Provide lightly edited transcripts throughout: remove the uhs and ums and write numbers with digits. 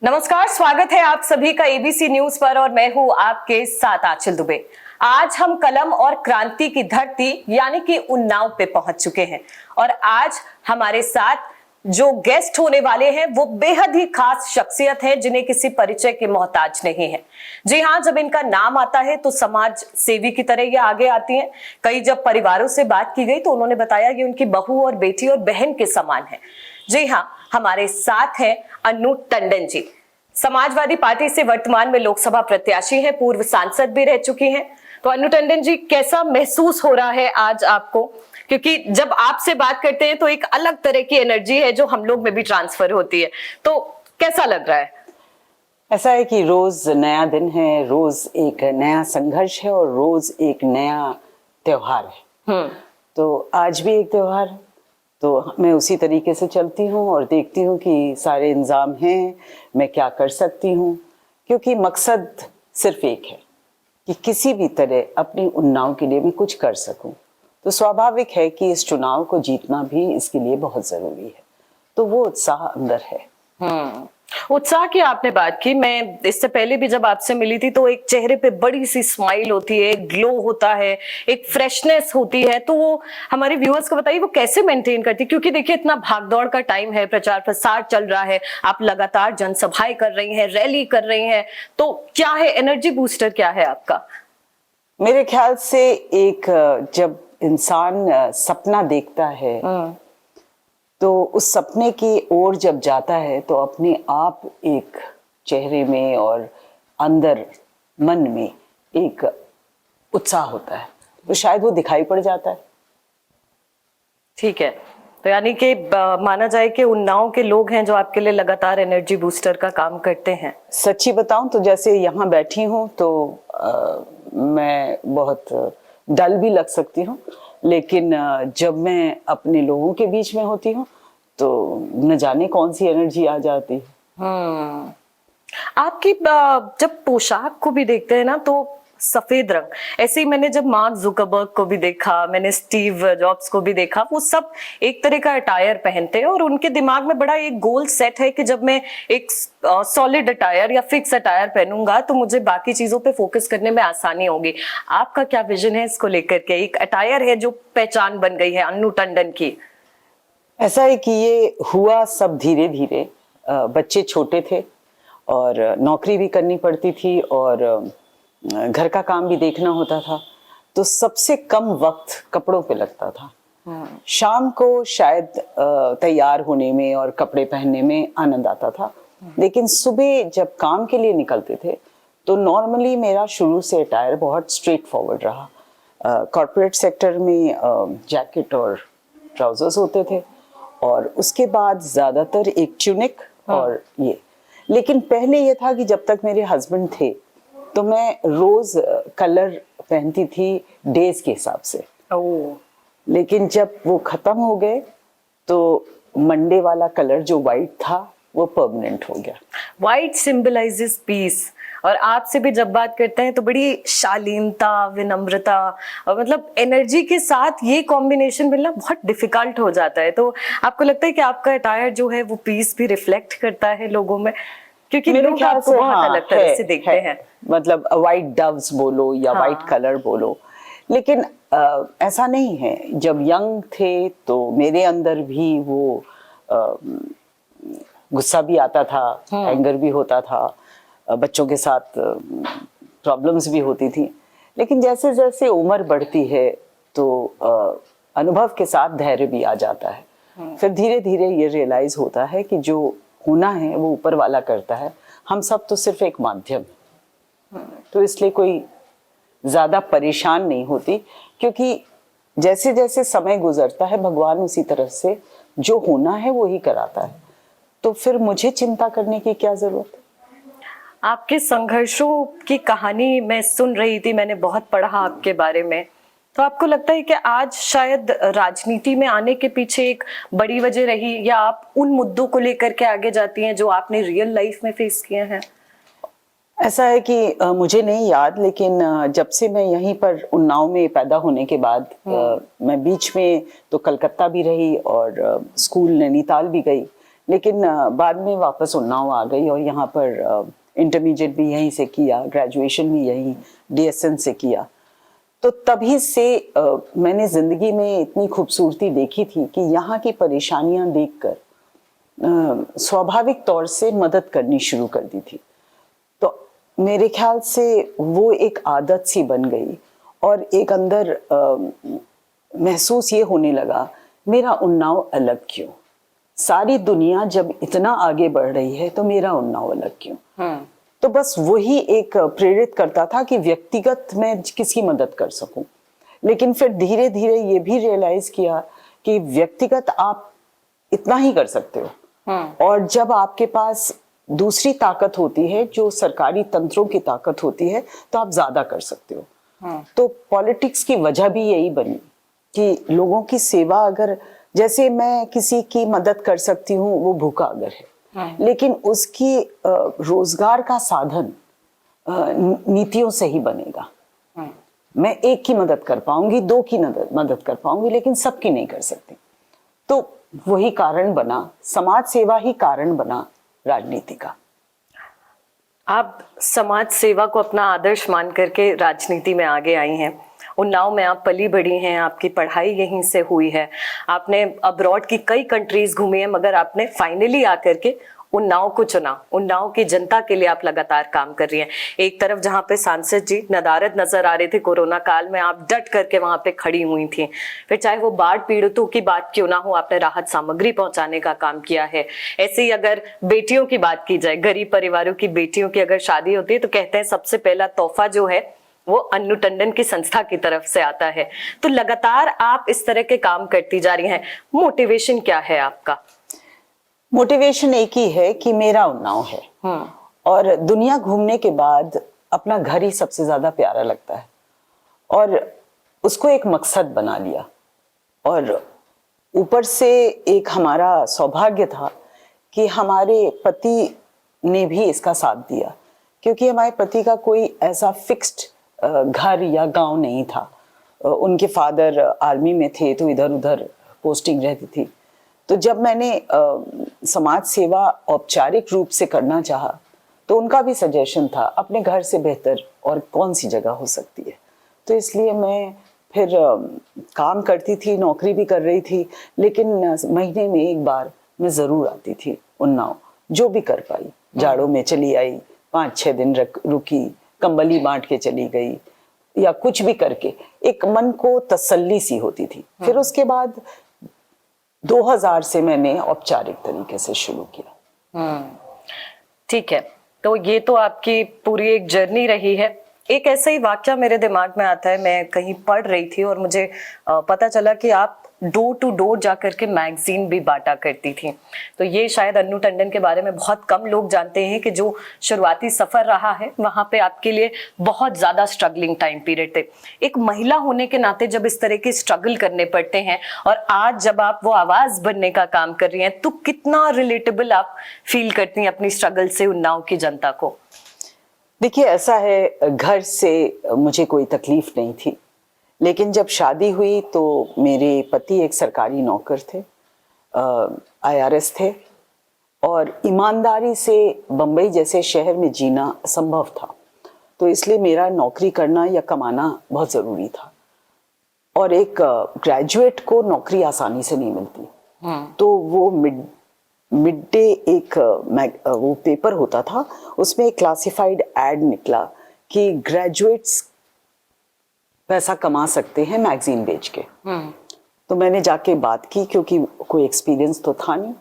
नमस्कार, स्वागत है आप सभी का एबीसी न्यूज पर और मैं हूं आपके साथ आंचल दुबे। आज हम कलम और क्रांति की धरती यानी कि उन्नाव पे पहुंच चुके हैं और आज हमारे साथ जो गेस्ट होने वाले हैं वो बेहद ही खास शख्सियत है जिन्हें किसी परिचय के मोहताज नहीं है। जी हाँ, जब इनका नाम आता है तो समाज सेवी की तरह ये आगे आती हैं। कई जब परिवारों से बात की गई तो उन्होंने बताया कि उनकी बहू और बेटी और बहन के समान है। जी हाँ, हमारे साथ हैं अन्नू टंडन जी। समाजवादी पार्टी से वर्तमान में लोकसभा प्रत्याशी हैं, पूर्व सांसद भी रह चुकी हैं। तो अन्नू टंडन जी, कैसा महसूस हो रहा है आज आपको? क्योंकि जब आपसे बात करते हैं तो एक अलग तरह की एनर्जी है जो हम लोग में भी ट्रांसफर होती है, तो कैसा लग रहा है? ऐसा है कि रोज नया दिन है, रोज एक नया संघर्ष है और रोज एक नया त्योहार है। तो आज भी एक त्योहार है, तो मैं उसी तरीके से चलती हूँ और देखती हूँ कि सारे इंतजाम हैं, मैं क्या कर सकती हूँ, क्योंकि मकसद सिर्फ एक है कि किसी भी तरह अपनी उन्नाव के लिए मैं कुछ कर सकूं। तो स्वाभाविक है कि इस चुनाव को जीतना भी इसके लिए बहुत जरूरी है, तो वो उत्साह अंदर है। उत्साह की आपने बात की, मैं इससे पहले भी जब आपसे मिली थी तो एक चेहरे पे बड़ी सी स्माइल होती है, एक ग्लो होता है, एक फ्रेशनेस होती है। तो वो हमारे व्यूअर्स को बताइए वो कैसे मेंटेन करती, क्योंकि देखिए इतना भागदौड़ का टाइम है, प्रचार प्रसार चल रहा है, आप लगातार जनसभाएं कर रही हैं, रैली कर रही हैं, तो क्या है एनर्जी बूस्टर, क्या है आपका? मेरे ख्याल से एक जब इंसान सपना देखता है तो उस सपने की ओर जब जाता है तो अपने आप एक चेहरे में और अंदर मन में एक उत्साह होता है, तो शायद वो दिखाई पड़ जाता है। ठीक है, तो यानी कि माना जाए कि उन्नाव के लोग हैं जो आपके लिए लगातार एनर्जी बूस्टर का काम करते हैं। सच्ची बताऊं तो जैसे यहाँ बैठी हूँ तो मैं बहुत डल भी लग सकती हूँ, लेकिन जब मैं अपने लोगों के बीच में होती हूँ तो न जाने कौन सी एनर्जी आ जाती है। आपकी जब पोशाक को भी देखते हैं ना तो सफेद रंग, ऐसे ही मैंने जब मार्क जुकरबर्ग को भी देखा, मैंने स्टीव जॉब्स को भी देखा, वो सब एक तरह का अटायर पहनते हैं और उनके दिमाग में बड़ा एक गोल सेट है कि जब मैं एक सॉलिड अटायर या फिक्स अटायर पहनूंगा तो मुझे बाकी चीजों पे फोकस करने में आसानी होगी। आपका क्या विजन है इसको लेकर के? एक अटायर है जो पहचान बन गई है अन्नू टंडन की। ऐसा है कि ये हुआ सब धीरे धीरे। बच्चे छोटे थे और नौकरी भी करनी पड़ती थी और घर का काम भी देखना होता था, तो सबसे कम वक्त कपड़ों पे लगता था। शाम को शायद तैयार होने में और कपड़े पहनने में आनंद आता था, लेकिन सुबह जब काम के लिए निकलते थे तो नॉर्मली मेरा शुरू से अटायर बहुत स्ट्रेट फॉरवर्ड रहा। कॉर्पोरेट सेक्टर में जैकेट और ट्राउजर्स होते थे और उसके बाद ज्यादातर एक ट्यूनिक और ये। लेकिन पहले ये था कि जब तक मेरे हस्बैंड थे तो मैं रोज कलर पहनती थी डेज के हिसाब से। लेकिन जब वो खत्म हो गए तो मंडे वाला कलर जो वाइट था वो परमानेंट हो गया। वाइट सिंबलाइजेस पीस, और आपसे भी जब बात करते हैं तो बड़ी शालीनता, विनम्रता और मतलब एनर्जी के साथ ये कॉम्बिनेशन मिलना बहुत डिफिकल्ट हो जाता है। तो आपको लगता है कि आपका अटायर जो है वो पीस भी रिफ्लेक्ट करता है लोगों में? क्योंकि मेरे लोग ख्याल आपको से बहुत अलग तरह से देखते हैं। मतलब वाइट डव्स बोलो या वाइट कलर बोलो, लेकिन ऐसा नहीं है। जब यंग थे तो मेरे अंदर भी वो गुस्सा भी आता था, एंगर भी होता था, बच्चों के साथ प्रॉब्लम्स भी होती थी। लेकिन जैसे जैसे उम्र बढ़ती है तो अनुभव के साथ धैर्य भी आ जाता है। फिर धीरे धीरे ये रियलाइज होता है कि जो होना है वो ऊपर वाला करता है, हम सब तो सिर्फ एक माध्यम है। तो इसलिए कोई ज्यादा परेशान नहीं होती, क्योंकि जैसे जैसे समय गुजरता है भगवान उसी तरफ से जो होना है वो ही कराता है, तो फिर मुझे चिंता करने की क्या जरूरत है। आपके संघर्षों की कहानी मैं सुन रही थी, मैंने बहुत पढ़ा आपके बारे में, तो आपको लगता है कि आज शायद राजनीति में आने के पीछे एक बड़ी वजह रही, या आप उन मुद्दों को लेकर के आगे जाती हैं जो आपने रियल लाइफ में फेस किए हैं? ऐसा है कि मुझे नहीं याद, लेकिन जब से मैं यहीं पर उन्नाव में पैदा होने के बाद मैं बीच में तो कलकत्ता भी रही और स्कूल नैनीताल भी गई, लेकिन बाद में वापस उन्नाव आ गई और यहाँ पर इंटरमीडिएट भी यहीं से किया, ग्रेजुएशन भी यहीं DSN से किया। तो तभी से मैंने जिंदगी में इतनी खूबसूरती देखी थी कि यहाँ की परेशानियां देखकर स्वाभाविक तौर से मदद करनी शुरू कर दी थी। तो मेरे ख्याल से वो एक आदत सी बन गई और एक अंदर महसूस ये होने लगा, मेरा उन्नाव अलग क्यों? सारी दुनिया जब इतना आगे बढ़ रही है तो मेरा उन्नाव अलग क्यों? तो बस वही एक प्रेरित करता था कि व्यक्तिगत मैं किसकी मदद कर सकूं। लेकिन फिर धीरे धीरे ये भी रियलाइज किया कि व्यक्तिगत आप इतना ही कर सकते हो और जब आपके पास दूसरी ताकत होती है जो सरकारी तंत्रों की ताकत होती है तो आप ज्यादा कर सकते हो। तो पॉलिटिक्स की वजह भी यही बनी कि लोगों की सेवा, अगर जैसे मैं किसी की मदद कर सकती हूँ वो भूखा अगर है, लेकिन उसकी रोजगार का साधन नीतियों से ही बनेगा। मैं एक की मदद कर पाऊंगी, दो की मदद कर पाऊंगी, लेकिन सबकी नहीं कर सकती। तो वही कारण बना, समाज सेवा ही कारण बना राजनीति का। आप समाज सेवा को अपना आदर्श मान करके राजनीति में आगे आई हैं। उन्नाव में आप पली बढ़ी हैं, आपकी पढ़ाई यहीं से हुई है, आपने अब्रॉड की कई कंट्रीज घूमी है, मगर आपने फाइनली आकर के उन्नाव को चुना। उन्नाव की जनता के लिए आप लगातार काम कर रही हैं। एक तरफ जहां पे सांसद जी नदारद नजर आ रहे थे कोरोना काल में, आप डट करके वहां पे खड़ी हुई थी। फिर चाहे वो बाढ़ पीड़ितों की बात क्यों ना हो, आपने राहत सामग्री पहुंचाने का काम किया है। ऐसे ही अगर बेटियों की बात की जाए, गरीब परिवारों की बेटियों की अगर शादी होती है तो कहते हैं सबसे पहला तोहफा जो है वो अन्नू टंडन की संस्था की तरफ से आता है। तो लगातार आप इस तरह के काम करती जा रही हैं। मोटिवेशन क्या है आपका? मोटिवेशन एक ही है कि मेरा उन्नाव है और दुनिया घूमने के बाद अपना घर ही सबसे ज्यादा प्यारा लगता है और उसको एक मकसद बना लिया। और ऊपर से एक हमारा सौभाग्य था कि हमारे पति ने भी इसका साथ दिया, क्योंकि हमारे पति का कोई ऐसा फिक्स्ड घर या गांव नहीं था। उनके फादर आर्मी में थे तो इधर उधर पोस्टिंग रहती थी। तो जब मैंने समाज सेवा औपचारिक रूप से करना चाहा तो उनका भी सजेशन था अपने घर से बेहतर और कौन सी जगह हो सकती है। तो इसलिए मैं फिर काम करती थी, नौकरी भी कर रही थी, लेकिन महीने में एक बार मैं ज़रूर आती थी उन्नाव, जो भी कर पाई। जाड़ों में चली आई, 5-6 दिन रुकी, कंबली बांट के चली गई या कुछ भी करके एक मन को तसल्ली सी होती थी। फिर उसके बाद 2000 से मैंने औपचारिक तरीके से शुरू किया। ठीक है, तो ये तो आपकी पूरी एक जर्नी रही है। एक ऐसा ही वाक्य मेरे दिमाग में आता है, मैं कहीं पढ़ रही थी और मुझे पता चला कि आप डोर टू डोर जाकर के मैगजीन भी बांटा करती थी। तो ये शायद अन्नू टंडन के बारे में बहुत कम लोग जानते हैं कि जो शुरुआती सफर रहा है वहां पे आपके लिए बहुत ज्यादा स्ट्रगलिंग टाइम पीरियड थे। एक महिला होने के नाते जब इस तरह के स्ट्रगल करने पड़ते हैं और आज जब आप वो आवाज बनने का काम कर रही हैं, तो कितना रिलेटेबल आप फील करती हैं अपनी स्ट्रगल से उन्नाव की जनता को? देखिए, ऐसा है, घर से मुझे कोई तकलीफ नहीं थी, लेकिन जब शादी हुई तो मेरे पति एक सरकारी नौकर थे, IRS थे, और ईमानदारी से बम्बई जैसे शहर में जीना असंभव था। तो इसलिए मेरा नौकरी करना या कमाना बहुत ज़रूरी था। और एक ग्रेजुएट को नौकरी आसानी से नहीं मिलती। तो वो मिड डे एक वो पेपर होता था, उसमें एक क्लासिफाइड एड निकला कि ग्रेजुएट्स पैसा कमा सकते हैं मैगजीन बेच के। तो मैंने जाके बात की, क्योंकि कोई एक्सपीरियंस तो था नहीं।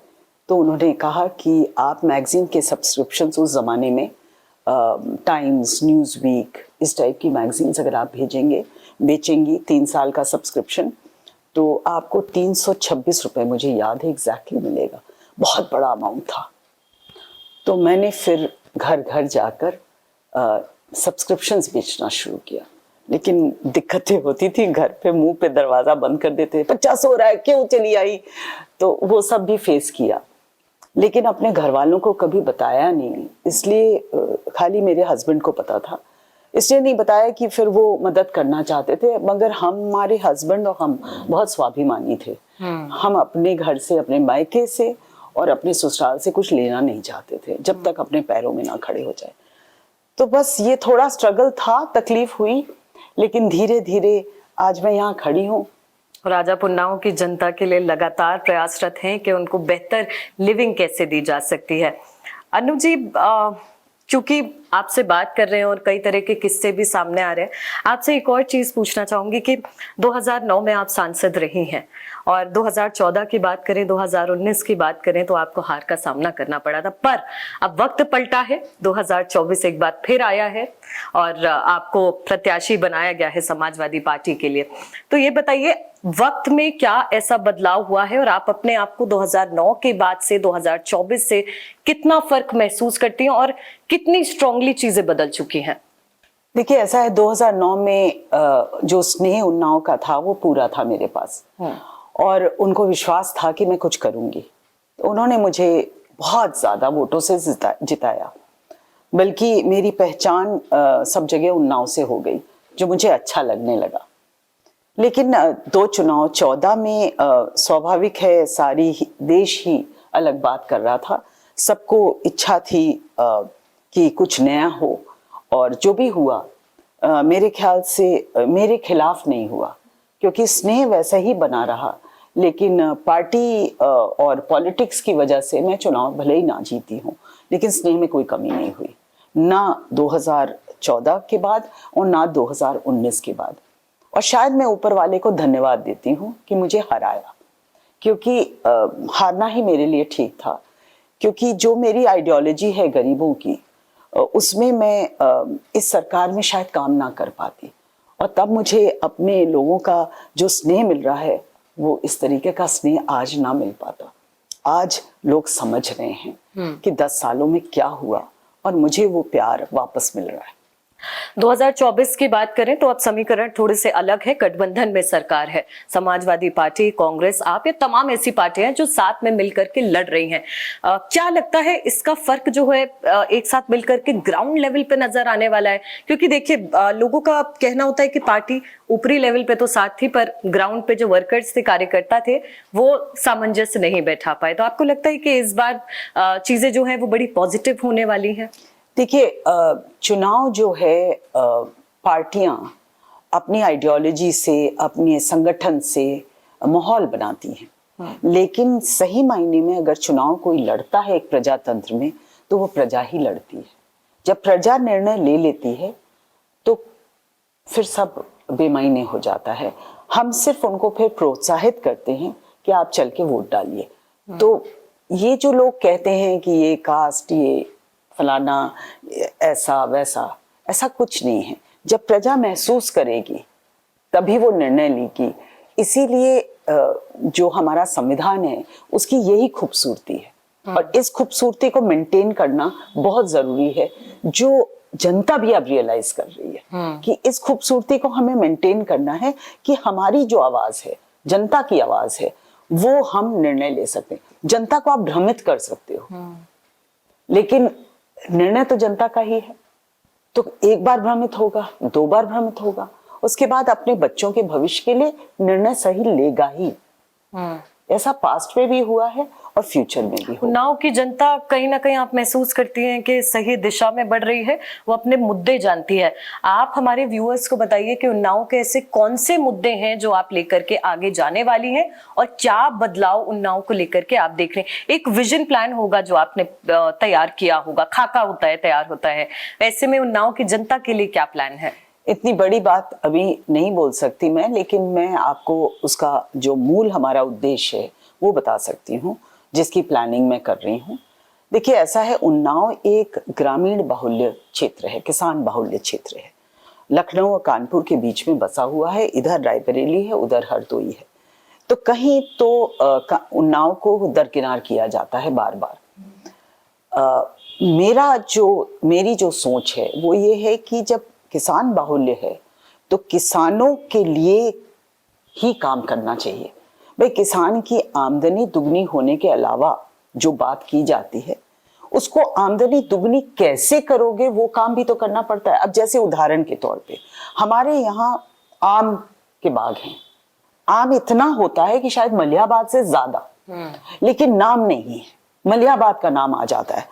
तो उन्होंने कहा कि आप मैगजीन के सब्सक्रिप्शंस उस ज़माने में टाइम्स, न्यूज़ वीक, इस टाइप की मैगजीन्स अगर आप बेचेंगी 3 साल का सब्सक्रिप्शन, तो आपको 326 रुपये, मुझे याद है एग्जैक्टली, मिलेगा। बहुत बड़ा अमाउंट था। तो मैंने फिर घर घर जाकर सब्सक्रिप्शंस बेचना शुरू किया, लेकिन दिक्कतें होती थी। घर पे मुंह पे दरवाजा बंद कर देते, 50 हो रहा है, क्यों चली आई? तो वो सब भी फेस किया, लेकिन अपने घर वालों को कभी बताया नहीं। इसलिए खाली मेरे हस्बैंड को पता था, इसलिए नहीं बताया कि फिर वो मदद करना चाहते थे। मगर हमारे हस्बैंड और हम बहुत स्वाभिमानी थे। हम अपने घर से, अपने मायके से और अपने ससुराल से कुछ लेना नहीं चाहते थे जब तक अपने पैरों में ना खड़े हो जाए। तो बस ये थोड़ा स्ट्रगल था, तकलीफ हुई, लेकिन धीरे धीरे आज मैं यहाँ खड़ी हूँ। और आज आप उन्नाव की जनता के लिए लगातार प्रयासरत हैं कि उनको बेहतर लिविंग कैसे दी जा सकती है। अनु जी, क्योंकि आपसे बात कर रहे हैं और कई तरह के किस्से भी सामने आ रहे हैं, आपसे एक और चीज पूछना चाहूंगी कि 2009 में आप सांसद रही हैं और 2014 की बात करें, 2019 की बात करें तो आपको हार का सामना करना पड़ा था, पर अब वक्त पलटा है, 2024 एक बार फिर आया है और आपको प्रत्याशी बनाया गया है समाजवादी पार्टी के लिए। तो ये बताइए, वक्त में क्या ऐसा बदलाव हुआ है और आप अपने आप को 2009 के बाद से 2024 से कितना फर्क महसूस करती हैं और कितनी स्ट्रांगली चीजें बदल चुकी हैं? देखिए, ऐसा है, 2009 में जो स्नेह उन्नाव का था वो पूरा था मेरे पास और उनको विश्वास था कि मैं कुछ करूंगी। तो उन्होंने मुझे बहुत ज्यादा वोटों से जिताया, बल्कि मेरी पहचान सब जगह उन्नाव से हो गई, जो मुझे अच्छा लगने लगा। लेकिन 2 चुनाव 14 में स्वाभाविक है, देश ही अलग बात कर रहा था, सबको इच्छा थी कि कुछ नया हो, और जो भी हुआ मेरे ख्याल से मेरे खिलाफ नहीं हुआ, क्योंकि स्नेह वैसा ही बना रहा। लेकिन पार्टी और पॉलिटिक्स की वजह से मैं चुनाव भले ही ना जीती हूँ, लेकिन स्नेह में कोई कमी नहीं हुई, ना 2014 के बाद और ना 2019 के बाद। और शायद मैं ऊपर वाले को धन्यवाद देती हूँ कि मुझे हराया, क्योंकि हारना ही मेरे लिए ठीक था, क्योंकि जो मेरी आइडियोलॉजी है गरीबों की, उसमें मैं इस सरकार में शायद काम ना कर पाती, और तब मुझे अपने लोगों का जो स्नेह मिल रहा है वो इस तरीके का स्नेह आज ना मिल पाता। आज लोग समझ रहे हैं कि 10 सालों में क्या हुआ, और मुझे वो प्यार वापस मिल रहा है। 2024 की बात करें तो अब समीकरण थोड़े से अलग है। गठबंधन में सरकार है, समाजवादी पार्टी, कांग्रेस, आप, ये तमाम ऐसी पार्टियां हैं जो साथ में मिलकर के लड़ रही हैं। क्या लगता है इसका फर्क जो है एक साथ मिलकर के ग्राउंड लेवल पे नजर आने वाला है? क्योंकि देखिए, लोगों का कहना होता है कि पार्टी ऊपरी लेवल पे तो साथ थी, पर ग्राउंड पे जो वर्कर्स थे, कार्यकर्ता थे, वो सामंजस्य नहीं बैठा पाए। तो आपको लगता है कि इस बार चीजें जो है वो बड़ी पॉजिटिव होने वाली है? देखिए, चुनाव जो है, पार्टियां अपनी आइडियोलॉजी से, अपने संगठन से माहौल बनाती हैं, लेकिन सही मायने में अगर चुनाव कोई लड़ता है एक प्रजातंत्र में, तो वो प्रजा ही लड़ती है। जब प्रजा निर्णय ले लेती है तो फिर सब बेमायने हो जाता है। हम सिर्फ उनको फिर प्रोत्साहित करते हैं कि आप चल के वोट डालिए। तो ये जो लोग कहते हैं कि ये कास्ट, ये फलाना, ऐसा वैसा, ऐसा कुछ नहीं है। जब प्रजा महसूस करेगी तभी वो निर्णय लेगी। इसीलिए जो हमारा संविधान है उसकी यही खूबसूरती है, और इस खूबसूरती को मेंटेन करना बहुत जरूरी है, जो जनता भी अब रियलाइज कर रही है कि इस खूबसूरती को हमें मेंटेन करना है, कि हमारी जो आवाज है, जनता की आवाज है, वो हम निर्णय ले सकते हैं। जनता को आप भ्रमित कर सकते हो, लेकिन निर्णय तो जनता का ही है। तो एक बार भ्रमित होगा, 2 बार भ्रमित होगा, उसके बाद अपने बच्चों के भविष्य के लिए निर्णय सही लेगा ही। ऐसा पास्ट में भी हुआ है और फ्यूचर में भी होगा। उन्नाव की जनता कहीं ना कहीं आप महसूस करती हैं कि सही दिशा में बढ़ रही है, वो अपने मुद्दे जानती है। आप हमारे व्यूअर्स को बताइए कि उन्नाव के ऐसे कौन से मुद्दे हैं जो आप लेकर के आगे जाने वाली हैं, और क्या बदलाव उन्नाव को लेकर के आप देख रहे हैं? एक विजन प्लान होगा जो आपने तैयार किया होगा, खाका होता है, तैयार होता है, ऐसे में उन्नाव की जनता के लिए क्या प्लान है? इतनी बड़ी बात अभी नहीं बोल सकती मैं, लेकिन मैं आपको उसका जो मूल हमारा उद्देश्य है वो बता सकती हूँ, जिसकी प्लानिंग मैं कर रही हूँ। देखिए, ऐसा है, उन्नाव एक ग्रामीण बाहुल्य क्षेत्र है, किसान बाहुल्य क्षेत्र है। लखनऊ और कानपुर के बीच में बसा हुआ है, इधर रायबरेली है, उधर हरदोई है। तो कहीं तो उन्नाव को दरकिनार किया जाता है बार बार। मेरी जो सोच है वो ये है कि जब किसान बाहुल्य है तो किसानों के लिए ही काम करना चाहिए। भाई, किसान की आमदनी दुगनी होने के अलावा जो बात की जाती है, उसको आमदनी दुगनी कैसे करोगे वो काम भी तो करना पड़ता है। अब जैसे उदाहरण के तौर पे हमारे यहाँ आम के बाग हैं, आम इतना होता है कि शायद मलिहाबाद से ज्यादा, लेकिन नाम नहीं है। मलिहाबाद का नाम आ जाता है।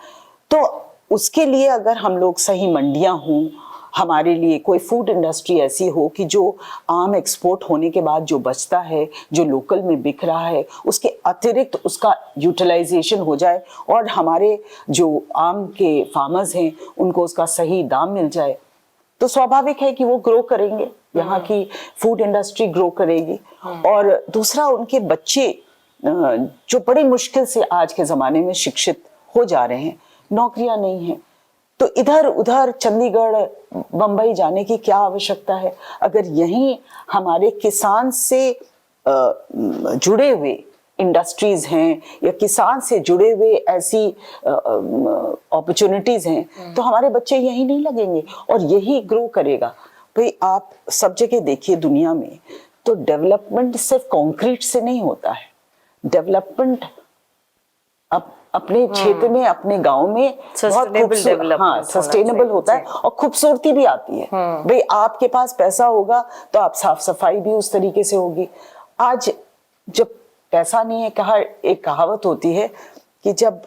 तो उसके लिए अगर हम लोग सही मंडियां हों, हमारे लिए कोई फूड इंडस्ट्री ऐसी हो कि जो आम एक्सपोर्ट होने के बाद जो बचता है, जो लोकल में बिक रहा है, उसके अतिरिक्त उसका यूटिलाइजेशन हो जाए और हमारे जो आम के फार्मर्स हैं उनको उसका सही दाम मिल जाए, तो स्वाभाविक है कि वो ग्रो करेंगे, यहाँ की फूड इंडस्ट्री ग्रो करेगी। और दूसरा, उनके बच्चे जो बड़ी मुश्किल से आज के ज़माने में शिक्षित हो जा रहे हैं, नौकरियां नहीं हैं, तो इधर उधर चंडीगढ़ बंबई जाने की क्या आवश्यकता है। अगर यहीं हमारे किसान से जुड़े हुए इंडस्ट्रीज हैं या किसान से जुड़े हुए ऐसी अपॉर्चुनिटीज हैं, तो हमारे बच्चे यहीं नहीं लगेंगे और यही ग्रो करेगा। भाई आप सब जगह देखिए दुनिया में, तो डेवलपमेंट सिर्फ कंक्रीट से नहीं होता है। डेवलपमेंट अपने क्षेत्र में, अपने गांव में बहुत सस्टेनेबल होता है और खूबसूरती भी आती है। भाई आपके पास पैसा होगा तो आप साफ सफाई भी उस तरीके से होगी। आज जब पैसा नहीं है, एक कहावत होती है कि जब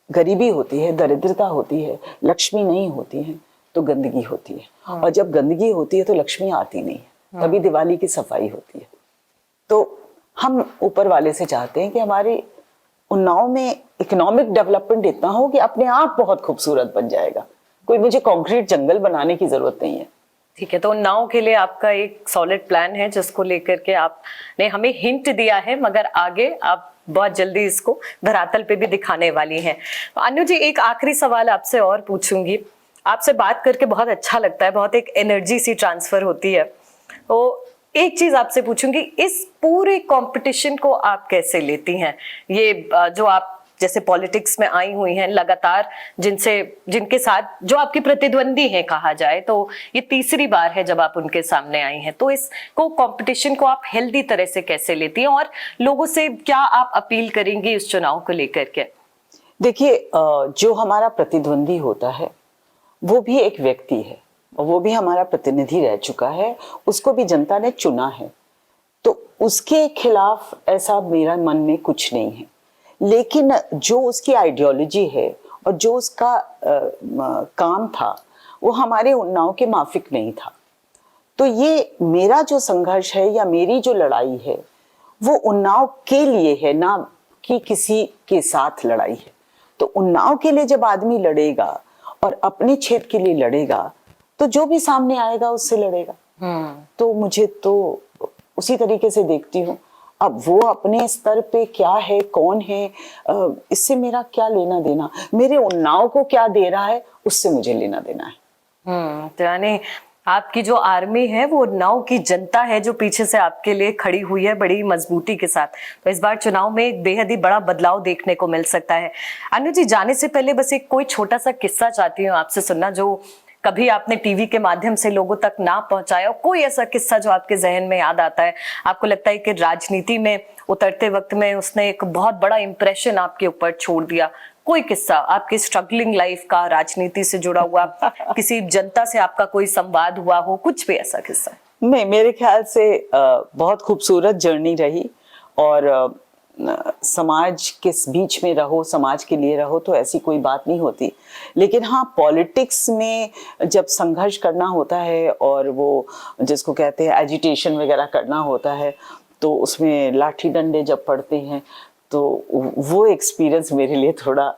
गरीबी होती है, दरिद्रता होती है, लक्ष्मी नहीं होती है तो गंदगी होती है, और जब गंदगी होती है तो लक्ष्मी आती नहीं है, तभी दिवाली की सफाई होती है। तो हम ऊपर वाले से चाहते हैं कि हमारे उन्नाव में इकोनॉमिक डेवलपमेंट इतना हो कि अपने आप बहुत खूबसूरत बन जाएगा। कोई मुझे कंक्रीट जंगल बनाने की जरूरत नहीं है। ठीक है, तो उन्नाव के लिए आपका एक सॉलिड प्लान है जिसको लेकर के आपने हमें हिंट दिया है, मगर आगे आप बहुत जल्दी इसको धरातल पे भी दिखाने वाली हैं। अनु जी, एक आखिरी सवाल आपसे और पूछूंगी। आपसे बात करके बहुत अच्छा लगता है, बहुत एक एनर्जी सी ट्रांसफर होती है। तो एक चीज आपसे पूछूंगी, इस पूरे कंपटीशन को आप कैसे लेती हैं? ये जो आप जैसे पॉलिटिक्स में आई हुई हैं लगातार, जिनके साथ जो आपकी प्रतिद्वंदी हैं कहा जाए, तो ये तीसरी बार है जब आप उनके सामने आई हैं, तो इसको कंपटीशन को आप हेल्दी तरह से कैसे लेती हैं और लोगों से क्या आप अपील करेंगी इस चुनाव को लेकर के? देखिए, जो हमारा प्रतिद्वंदी होता है वो भी एक व्यक्ति है और वो भी हमारा प्रतिनिधि रह चुका है, उसको भी जनता ने चुना है, तो उसके खिलाफ ऐसा मेरा मन में कुछ नहीं है। लेकिन जो उसकी आइडियोलॉजी है और जो उसका काम था वो हमारे उन्नाव के माफिक नहीं था। तो ये मेरा जो संघर्ष है या मेरी जो लड़ाई है वो उन्नाव के लिए है, ना कि किसी के साथ लड़ाई है। तो उन्नाव के लिए जब आदमी लड़ेगा और अपने क्षेत्र के लिए लड़ेगा तो जो भी सामने आएगा उससे लड़ेगा। तो मुझे तो उसी तरीके से देखती हूँ। अब वो अपने स्तर पे क्या है, कौन है, इससे मेरा क्या लेना देना। मेरे उन्नाव को क्या दे रहा है उससे मुझे लेना देना है। तो यानी आपकी जो आर्मी है वो उन्नाव की जनता है जो पीछे से आपके लिए खड़ी हुई है बड़ी मजबूती के साथ। तो इस बार चुनाव में एक बेहद ही बड़ा बदलाव देखने को मिल सकता है। अनु जी, जाने से पहले बस एक कोई छोटा सा किस्सा चाहती हूँ आपसे सुनना, जो कभी आपने टीवी के माध्यम से लोगों तक ना पहुंचाया। कोई ऐसा किस्सा जो आपके जहन में याद आता है, आपको लगता है कि राजनीति में उतरते वक्त में उसने एक बहुत बड़ा इंप्रेशन आपके ऊपर छोड़ दिया? कोई किस्सा आपकी स्ट्रगलिंग लाइफ का, राजनीति से जुड़ा हुआ, किसी जनता से आपका कोई संवाद हुआ हो, कुछ भी ऐसा किस्सा? नहीं, मेरे ख्याल से बहुत खूबसूरत जर्नी रही और समाज के बीच में रहो, समाज के लिए रहो, तो ऐसी कोई बात नहीं होती। लेकिन हाँ, पॉलिटिक्स में जब संघर्ष करना होता है और वो जिसको कहते हैं एजिटेशन वगैरह करना होता है, तो उसमें लाठी डंडे जब पड़ते हैं तो वो एक्सपीरियंस मेरे लिए थोड़ा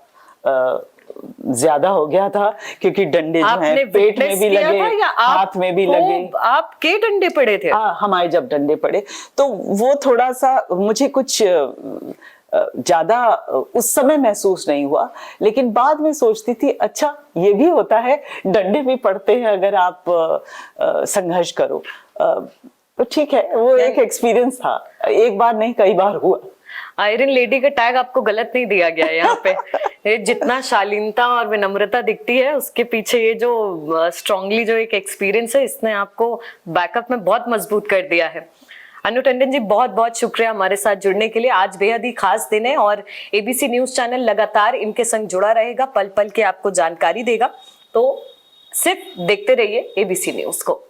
ज्यादा हो गया था, क्योंकि डंडे जो हैं पेट में भी लगे, हाथ में भी लगे। आपके डंडे पड़े थे? हाँ, हमारे जब डंडे पड़े तो वो थोड़ा सा मुझे कुछ ज्यादा उस समय महसूस नहीं हुआ, लेकिन बाद में सोचती थी अच्छा ये भी होता है, डंडे भी पड़ते हैं अगर आप संघर्ष करो। तो ठीक है, वो एक एक्सपीरियंस था, एक बार नहीं कई बार हुआ। आयरन लेडी का टैग आपको गलत नहीं दिया गया यहाँ पे। ये जितना शालीनता और विनम्रता दिखती है उसके पीछे ये जो स्ट्रांगली जो एक एक्सपीरियंस है, इसने आपको बैकअप में बहुत मजबूत कर दिया है। अनु टंडन जी, बहुत बहुत शुक्रिया हमारे साथ जुड़ने के लिए। आज बेहद ही खास दिन है और एबीसी न्यूज चैनल लगातार इनके संग जुड़ा रहेगा, पल पल के आपको जानकारी देगा। तो सिर्फ देखते रहिए एबीसी न्यूज को।